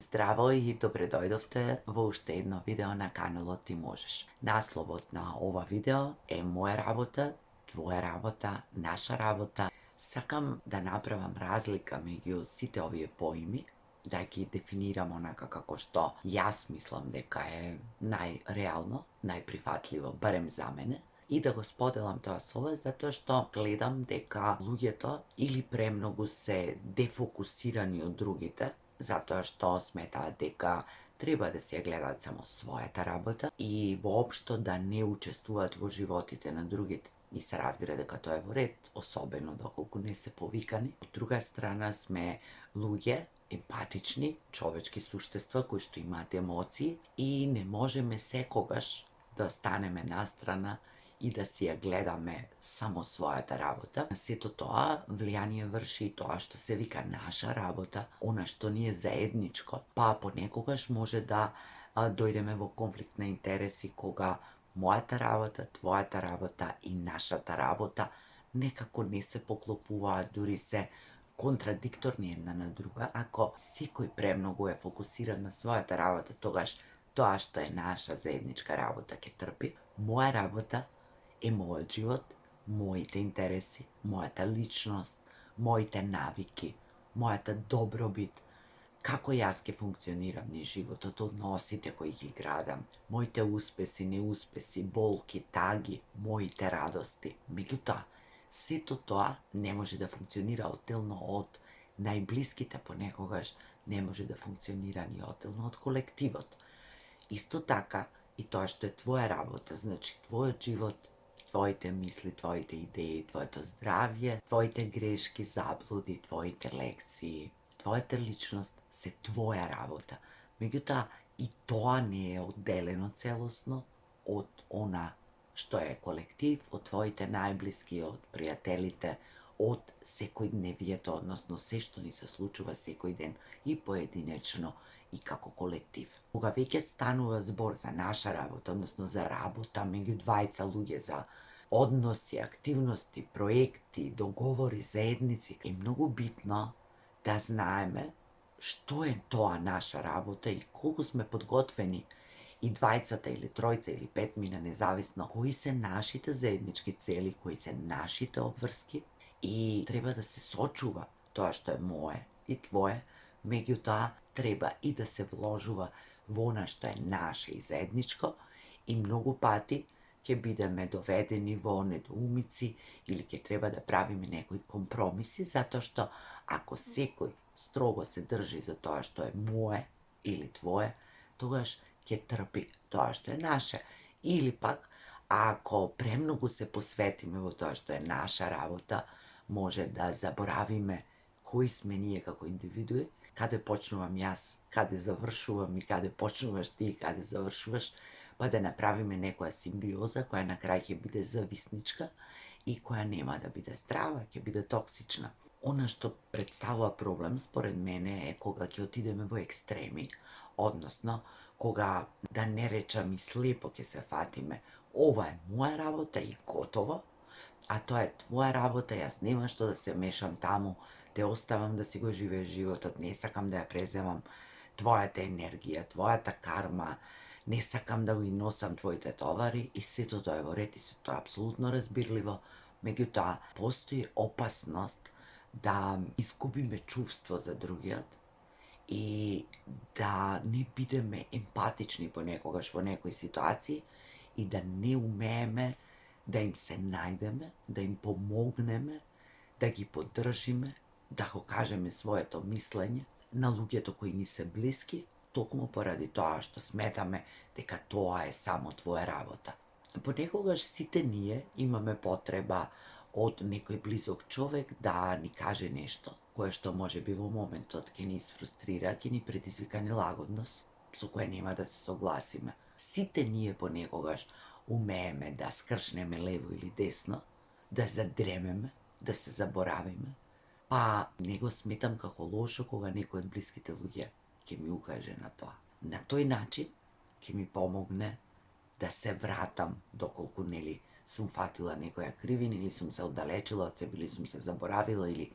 Здраво и добре дојдовте во уште едно видео на каналот Ти можеш. Насловот на ова видео е моја работа, твоја работа, наша работа. Сакам да направам разлика меѓу сите овие поими, да ги дефинирам онака како што јас мислам дека е најреално, најприфатливо, барем за мене, и да го споделам тоа со вас затоа што гледам дека луѓето или премногу се дефокусирани од другите, затоа што сметаат дека треба да си ја гледаат само својата работа и воопшто да не учествуваат во животите на другите. И се разбира дека тоа е во ред, особено доколку не се повикани. Од друга страна сме луѓе, емпатични, човечки суштества кои што имаат емоции и не можеме секогаш да станеме настрана и да си ја гледаме само својата работа. Сето тоа влијание врши и тоа што се вика наша работа, она што ни е заедничко, па понекогаш може да дојдеме во конфликт на интереси кога мојата работа, твојата работа и нашата работа некако не се поклопуваат, дури се контрадикторни една на друга. Ако секој премногу е фокусиран на својата работа, тогаш тоа што е наша заедничка работа ќе трпи. Моја работа е мојот живот, моите интереси, мојата личност, моите навики, мојата добробит, како јас ќе функционирам низ животот, односите кои ги градам, моите успеси, неуспеси, болки, таги, моите радости. Меѓутоа, сето тоа не може да функционира отделно од најблиските, понекогаш не може да функционира ни отделно од колективот. Исто така, и тоа што е твоја работа, значи твојот живот, твоите мисли, твоите идеи, твоето здравје, твоите грешки, заблуди, твоите лекции, твојата личност се твоја работа. Меѓутоа, и тоа не е одделено целосно од она што е колектив, од твоите најблиски, од пријателите, од секојдневието, односно се што ни се случува секој ден и поединечно и како колектив. Кога веќе станува збор за наша работа, односно за работа меѓу двајца луѓе, за односи, активности, проекти, договори, заедници, е многу битно да знаеме што е тоа наша работа и колку сме подготвени и двајцата или тројца или петмина, независно кои се нашите заеднички цели, кои се нашите обврски, и треба да се сочува тоа што е мое и твое, меѓутоа треба и да се вложува во она што е наше и заедничко, и многу пати ќе бидеме доведени во недоумици или ќе треба да правиме некои компромиси, затоа што ако секој строго се држи за тоа што е мое или твое, тогаш ќе трпи тоа што е наше. Или пак, ако премногу се посветиме во тоа што е наша работа, може да заборавиме кои сме ние како индивидуи, каде почнувам јас, каде завршувам и каде почнуваш ти и каде завршуваш, па да направиме некоја симбиоза која на крај ќе биде зависничка и која нема да биде здрава, ќе биде токсична. Она што представува проблем, според мене, е кога ќе отидеме во екстреми, односно, кога, да не речам и слепо ќе се фатиме, ова е моја работа и готово, а тоа е твоја работа, јас нема што да се мешам таму, те оставам да си го живееш животот, не сакам да ја преземам твојата енергија, твојата карма, не сакам да ги носам твоите товари, и сето тоа е во ред и сето тоа е апсолутно разбирливо. Меѓутоа, постои опасност да изгубиме чувство за другиот и да не бидеме емпатични понекогаш во некои ситуации и да не умееме да им се најдеме, да им помогнеме, да ги поддржиме, да го кажеме своето мислење на луѓето кои ни се блиски, токму поради тоа што сметаме дека тоа е само твоја работа. Понекогаш сите ние имаме потреба од некој близок човек да ни каже нешто, кое што може би во моментот ќе ни изфрустрира, ќе ни предизвика нелагодност, со кое нема да се согласиме. Сите ние понекогаш умееме да скршнеме лево или десно, да задремеме, да се заборавиме, па не го сметам како лошо кога некој од блиските луѓе ќе ми укаже на тоа. На тој начин ќе ми помогне да се вратам доколку нели сум фатила некоја кривина или сум се оддалечила од себе или сум се заборавила или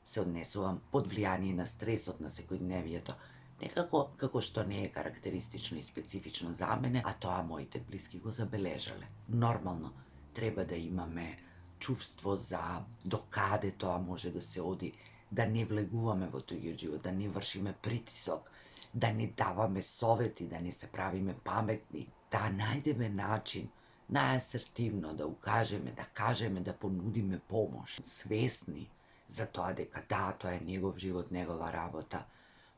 се однесувам под влијание на стресот на секојдневието. Некако, како што не е карактеристично и специфично за мене, а тоа моите блиски го забележале. Нормално, треба да имаме чувство за докаде тоа може да се оди, да не влегуваме во туѓиот живот, да не вршиме притисок, да не даваме совети, да не се правиме паметни, да најдеме начин најасертивно да укажеме, да кажеме, да понудиме помош, свесни за тоа дека да, тоа е негов живот, негова работа.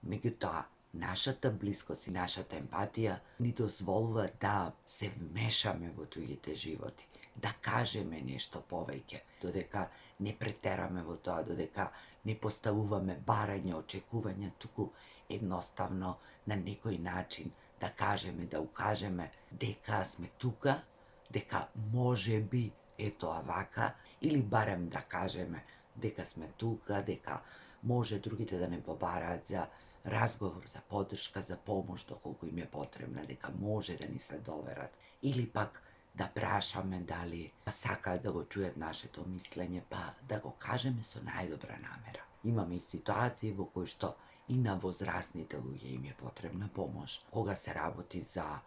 Меѓутоа, нашата блискост и нашата емпатија ни дозволува да се вмешаме во туѓите животи, да кажеме нешто повеќе, додека не претераме во тоа, додека не поставуваме барања, очекувања, туку едноставно на некој начин да кажеме, да укажеме дека сме тука, дека може би е тоа вака, или барем да кажеме дека сме тука, дека може другите да не побараат за разговор, за поддршка, за помош доколку им е потребна, дека може да ни се доверат, или пак да прашаме дали сакаат да го чујат нашето мислење, па да го кажеме со најдобра намера. Имаме и ситуации во кои што и на возрастните луѓе им е потребна помош. Кога се работи за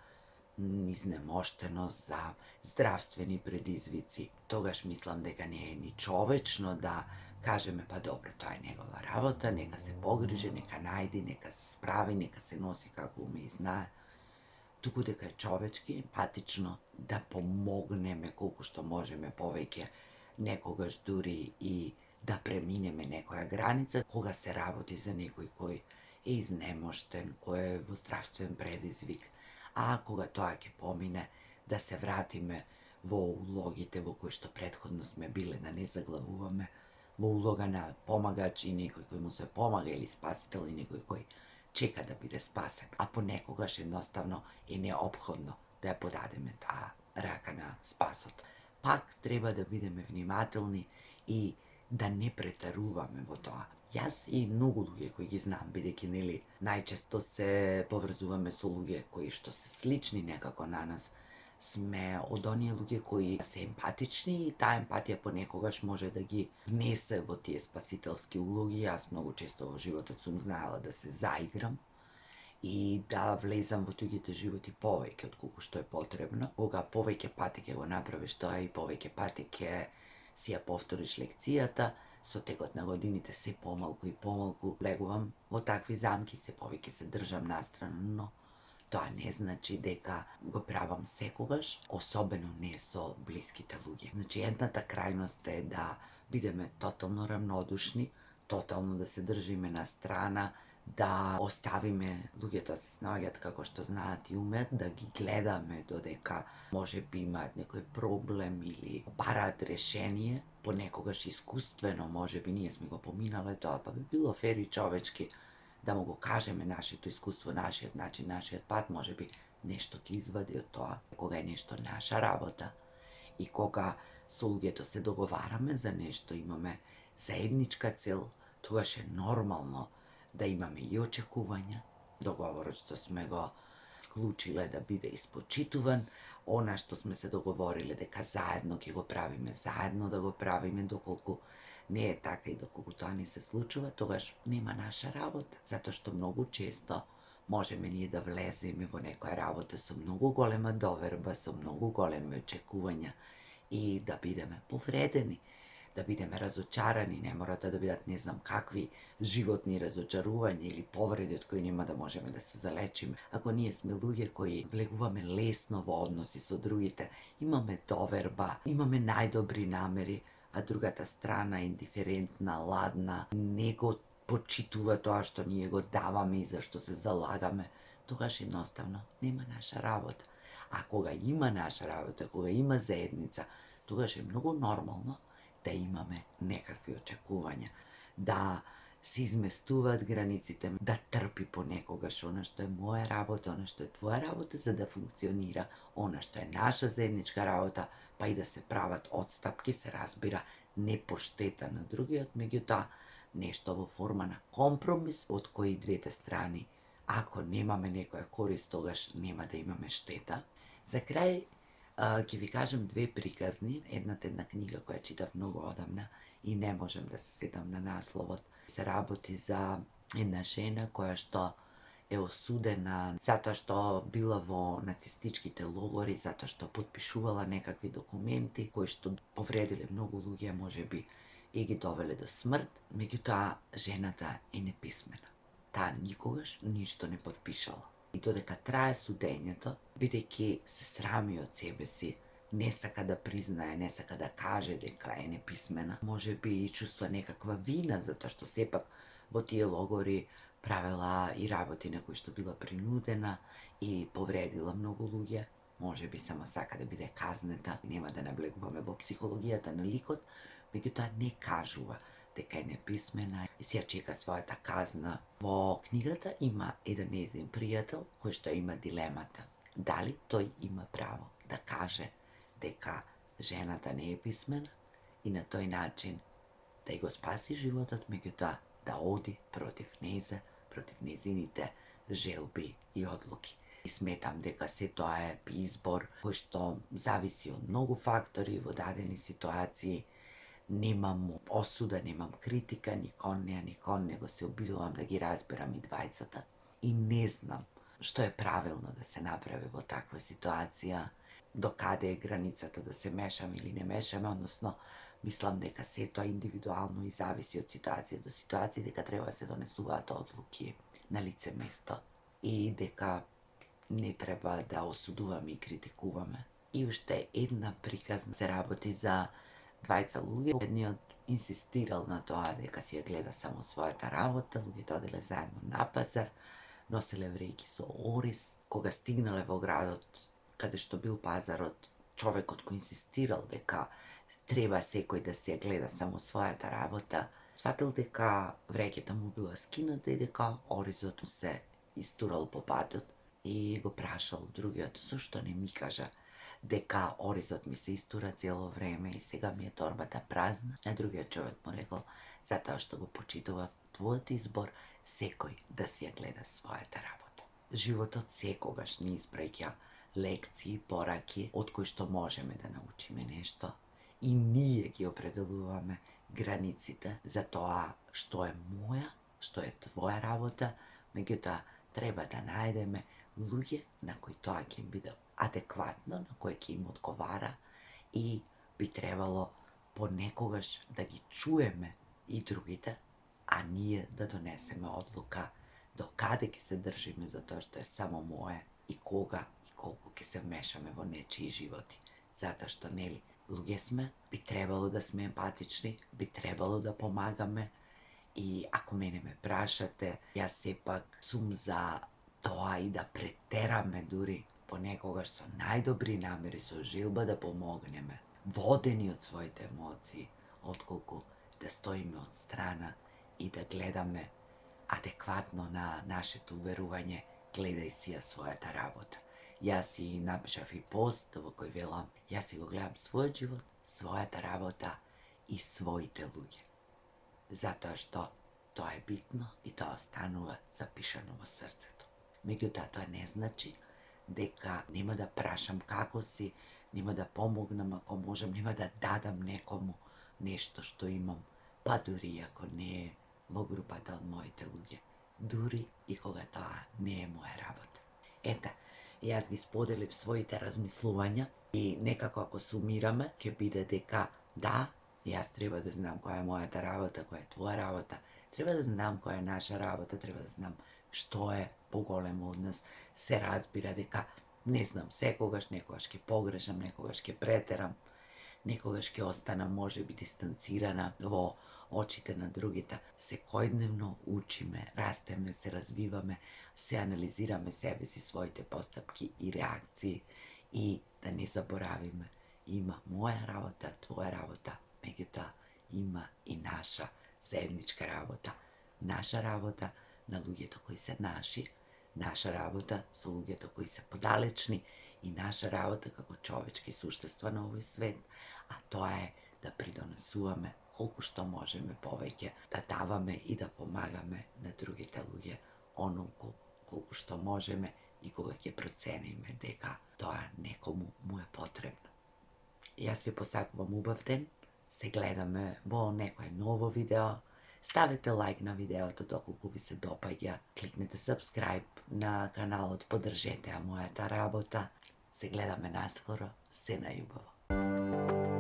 изнемоштеност, за здравствени предизвици, тогаш мислам дека не е ни човечно да кажеме па добро, тоа е негова работа, нека се погрижи, нека најди, нека се справи, нека се носи како уме и знае, туку дека е човечки, емпатично да помогнеме колку што можеме повеќе, некогаш дури и да преминеме некоја граница, кога се работи за некој кој е изнемоштен, кој е во здравствен предизвик, а кога тоа ќе помине, да се вратиме во улогите во кои што претходно сме биле, да не заглавуваме во улога на помагач и некој кој му се помага, или спасител, и некој кој чека да биде спасен, а понекогаш едноставно е неопходно да ја подадеме таа рака на спасот. Пак треба да бидеме внимателни и да не претаруваме во тоа. Јас и многу луѓе кои ги знам, бидејќи нели најчесто се поврзуваме со луѓе кои што се слични некако на нас, сме од оние луѓе кои се емпатични и таа емпатија понекогаш може да ги внесе во тие спасителски улоги. Јас многу често во животот сум знаела да се заиграм и да влезам во туѓите животи повеќе од колку што е потребно. Кога повеќе пати ќе го направиш тоа и повеќе пати ќе си ја повториш лекцијата, со текот на годините се помалку и помалку влегувам во такви замки, се повеќе се држам настрана, но тоа не значи дека го правам секогаш, особено не со блиските луѓе. Значи, едната крајност е да бидеме тотално рамнодушни, тотално да се држиме на страна, да оставиме луѓето да се снаоѓаат како што знаат и умеат, да ги гледаме додека може би имаат некој проблем или бараат решение, понекогаш искуствено, може би ние сме го поминале тоа, па би било фер и човечки да му го кажеме нашето искуство, нашиот начин, нашиот пат, може би нешто ќе извади од тоа. Кога е нешто наша работа и кога со луѓето се договараме за нешто, имаме заедничка цел, тогаш е нормално да имаме и очекувања, договорот што сме го склучиле да биде испочитуван, она што сме се договориле дека заедно ќе го правиме, заедно да го правиме, доколку не е така и доколку тоа не се случува, тогаш нема наша работа. Затоа што многу често можеме ние да влеземе во некоја работа со многу голема доверба, со многу големи очекувања и да бидеме повредени, да бидеме разочарани, не мора да бидат не знам какви животни разочарувања или повреди од кои нема да можеме да се залечиме. Ако ние сме луѓе кои влегуваме лесно во односи со другите, имаме доверба, имаме најдобри намери, а другата страна индиферентна, ладна, не го почитува тоа што ние го даваме и за што се залагаме, тогаш едноставно нема наша работа. А кога има наша работа, кога има заедница, тогаш е многу нормално да имаме некакви очекувања, да се изместуваат границите, да трпи понекогаш она што е моја работа, она што е твоја работа, за да функционира она што е наша заедничка работа, па и да се прават одстапки, се разбира, не по штета на другиот, меѓутоа нешто во форма на компромис од кои двете страни, ако немаме некоја корист, тогаш нема да имаме штета. За крај, ќе ви кажам две приказни. Едната една книга која читав многу одамна и не можам да се сетам на насловот. Се работи за една жена која што е осудена затоа што била во нацистичките логори, затоа што потпишувала некакви документи кои што повредиле многу луѓе, можеби и ги довеле до смрт. Меѓутоа, жената е неписмена. Таа никогаш ништо не потпишала. И додека трае судењето, бидејќи се срами од себе си, не сака да признае, не сака да каже дека е неписмена, можеби и чувства некаква вина, затоа што сепак во тие логори правела и работи на кои што била принудена и повредила многу луѓе, можеби само сака да биде казнета. Нема да наблегуваме во психологијата на ликот, меѓутоа не кажува дека е неписмена и си ја чека својата казна. Во книгата има еден нејзин пријател кој што има дилемата дали тој има право да каже дека жената не е писмена и на тој начин да ја го спаси животот, меѓутоа да оди против нејза, против нејзините желби и одлуки. И сметам дека се тоа е избор кој што зависи од многу фактори во дадени ситуации. Немам осуда, немам критика ни кон неа, ни кон него, се обидувам да ги разберам и двајцата. И не знам што е правилно да се направи во таква ситуација, до каде е границата да се мешаме или не мешаме, односно, мислам дека се тоа индивидуално и зависи од ситуација до ситуација, дека треба да се донесуваат одлуки на лице место и дека не треба да осудуваме и критикуваме. И уште една приказна се работи за двајца луѓе. Едниот инсистирал на тоа дека си ја гледа само својата работа, луѓето оделе заедно на пазар, носеле врејки со ориз. Кога стигнале во градот, каде што бил пазарот, човекот кој инсистирал дека треба секој да си ја гледа само својата работа, сватил дека вреќата му била скината и дека оризот му се истурал по патот и го прашал другиот, зошто не ми кажа дека оризот ми се истура цело време и сега ми е торбата празна. А другиот човек му рекол, затоа што го почитува твојот избор секој да си ја гледа својата работа. Животот секогаш ни испраќа лекции, пораки, од кои што можеме да научиме нешто и ние ги определуваме границите за тоа што е моја, што е твоја работа, меѓутоа треба да најдеме луѓе на кои тоа ќе им биде адекватно, на кои ќе им одговара и би требало понекогаш да ги чуеме и другите, а ние да донесеме одлука до каде ќе се држиме за тоа што е само мое и кога и колку ќе се вмешаме во нечии животи. Затоа што, нели, луѓе сме, би требало да сме емпатични, би требало да помагаме и ако мене ме прашате, јас сепак сум за тоа и да претераме дури понекогаш со најдобри намери, со желба да помогнеме, водени од своите емоции, отколку да стоиме од страна и да гледаме адекватно на нашето уверување, гледај си ја својата работа. Јас си напишав и пост во кој велам, јас си го гледам својот живот, својата работа и своите луѓе. Затоа што тоа е битно и тоа останува запишано во срцето. Меѓутоа, тоа не значи дека нема да прашам како си, нема да помогнам ако можам, нема да дадам некому нешто што имам, па дури ако не е во групата од моите луѓе, дури и кога тоа не е моја работа. Ета, јас ги споделив своите размислувања и некако ако сумираме, ќе биде дека да, јас треба да знам која е мојата работа, која е твоја работа, треба да знам која е наша работа, треба да знам што е поголемо од нас. Се разбира дека, не знам, секогаш, некогаш ќе погрешам, некогаш ќе претерам, некогаш ќе останам можеби дистанцирана во очите на другите. Секојдневно учиме, растеме, се развиваме, се анализираме себе си, своите постапки и реакции и да не заборавиме. Има моја работа, твоја работа, меѓутоа има и наша заедничка работа. Наша работа на луѓето кои се наши, наша работа со луѓето кои се подалечни и наша работа како човечки суштества на овој свет, а тоа е да придонесуваме колку што можеме повеќе, да даваме и да помагаме на другите луѓе онолку колку што можеме и кога ќе процениме дека тоа некому му е потребно. Јас ви посакувам убав ден, се гледаме во некое ново видео, ставете лайк на видеото доколку ви се допаѓа, кликнете subscribe на каналот, поддржете ја мојата работа. Се гледаме наскоро, се на љубаво.